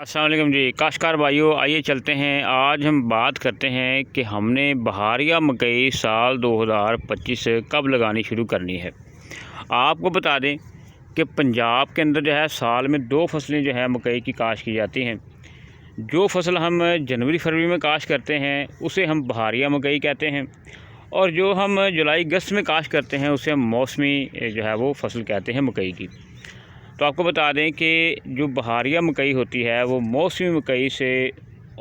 अस्सलाम वालेकुम जी काश्तकार भाइयों, आइए चलते हैं। आज हम बात करते हैं कि हमने बहारिया मकई साल 2025 कब लगानी शुरू करनी है। आपको बता दें कि पंजाब के अंदर जो है साल में 2 फसलें जो है मकई की काश की जाती हैं। जो फसल हम जनवरी फरवरी में काश करते हैं उसे हम बहारिया मकई कहते हैं, और जो हम जुलाई अगस्त में काश करते हैं उसे हम मौसमी जो है वो फसल कहते हैं मकई की। तो आपको बता दें कि जो बहारिया मकई होती है वो मौसमी मकई से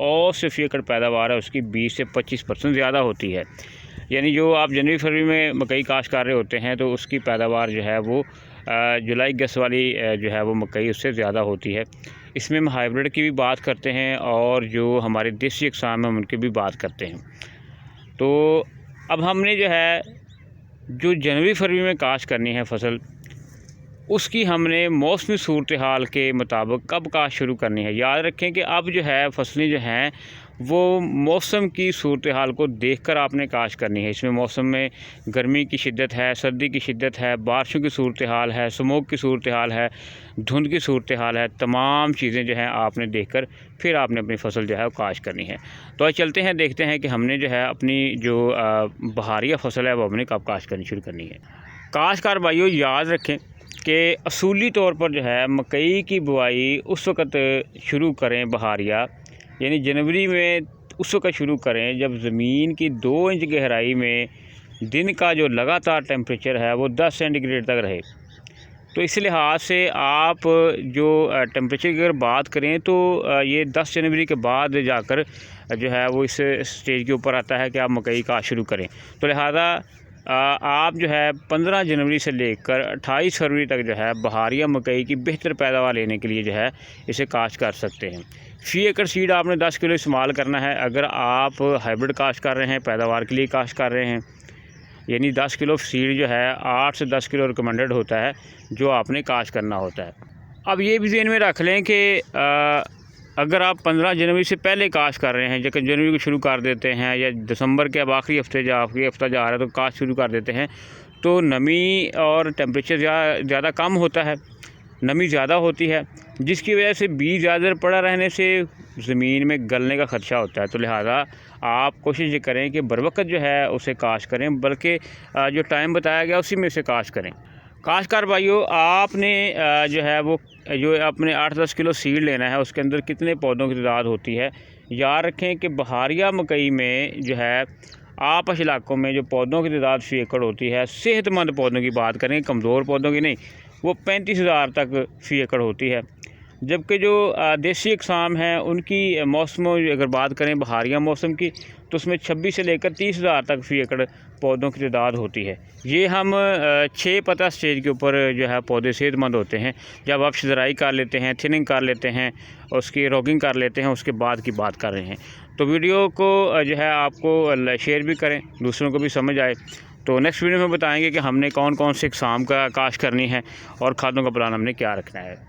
और से फ़ीसद पैदावार है उसकी 20 से 25% ज़्यादा होती है। यानी जो आप जनवरी फरवरी में मकई काश्त कर रहे होते हैं तो उसकी पैदावार जो है वो जुलाई अगस्त वाली जो है वो मकई उससे ज़्यादा होती है। इसमें हम हाइब्रिड की भी बात करते हैं और जो हमारे देसी अक़साम हैं उनकी भी बात करते हैं। तो अब हमने जो है जो जनवरी फरवरी में काश्त करनी है फसल, उसकी हमने मौसमी सूरत हाल के मुताबिक कब काश्त शुरू करनी है। याद रखें कि अब जो है फसलें जो हैं वो मौसम की सूरत हाल को देखकर आपने काश्त करनी है। इसमें मौसम में गर्मी की शिद्दत है, सर्दी की शिद्दत है, बारिशों की सूरत हाल है, स्मोक की सूरत हाल है, धुंध की सूरत हाल है, तमाम चीज़ें जो हैं आपने देखकर फिर आपने अपनी फसल जो है वो काश्त करनी है। तो आज चलते हैं, देखते हैं कि हमने जो है अपनी जो बहारिया फसल है वो हमने कब काश्त करनी शुरू करनी है। काश्तकार भाइयों याद रखें कि असूली तौर पर जो है मकई की बुआई उस वक़्त शुरू करें बहारिया, यानी जनवरी में उस वक़्त शुरू करें जब ज़मीन की 2 इंच गहराई में दिन का जो लगातार टेम्परेचर है वो 10 सेंटीग्रेड तक रहे। तो इस लिहाज से आप जो टेम्परेचर की अगर बात करें तो ये 10 जनवरी के बाद जाकर जो है वो इस स्टेज के ऊपर आता है कि आप मकई काश्त शुरू करें। तो लिहाजा आप जो है 15 जनवरी से लेकर 28 फरवरी तक जो है बहारिया मकई की बेहतर पैदावार लेने के लिए जो है इसे काश्त कर सकते हैं। फ़ी एकड़ सीड आपने 10 किलो इस्तेमाल करना है। अगर आप हाइब्रिड काश्त कर रहे हैं, पैदावार के लिए काश्त कर रहे हैं, यानी 10 किलो सीड जो है 8 से 10 किलो रिकमेंडेड होता है जो आपने काश्त करना होता है। अब ये भी ज़हन में रख लें कि अगर आप 15 जनवरी से पहले काश्त कर रहे हैं, जैसे जनवरी को शुरू कर देते हैं या दिसंबर के अब आखिरी हफ्ते जा रहा है तो काश्त शुरू कर देते हैं, तो नमी और टेम्परेचर ज़्यादा कम होता है, नमी ज़्यादा होती है, जिसकी वजह से बीज ज़्यादा पड़ा रहने से ज़मीन में गलने का ख़दशा होता है। तो लिहाजा आप कोशिश ये करें कि बरवक़्त जो है उसे काश्त करें, बल्कि जो टाइम बताया गया उसी में से काश्त करें। काश्तकार भाइयों, आपने जो है वो जो आपने 8-10 किलो सीड लेना है उसके अंदर कितने पौधों की तादाद होती है। याद रखें कि बहारिया मकई में जो है आपस इलाकों में जो पौधों की तादाद फ़ी एकड़ होती है, सेहतमंद पौधों की बात करें, कमज़ोर पौधों की नहीं, वो 35,000 तक फ़ी एकड़ होती है। जबकि जो देसी अक़साम हैं उनकी मौसमों अगर बात करें बहारिया मौसम की तो उसमें 26 से लेकर 30,000 तक फ़ी एकड़ पौधों की तादाद होती है। ये हम 6 पता स्टेज के ऊपर जो है पौधे सेहतमंद होते हैं। जब आप शजराई कर लेते हैं, थिनिंग कर लेते हैं, उसकी रॉगिंग कर लेते हैं, उसके बाद की बात कर रहे हैं। तो वीडियो को जो है आपको शेयर भी करें, दूसरों को भी समझ आए। तो नेक्स्ट वीडियो में बताएँगे कि हमने कौन कौन से अक़साम का काश्त करनी है और खादों का प्लान हमने क्या रखना है।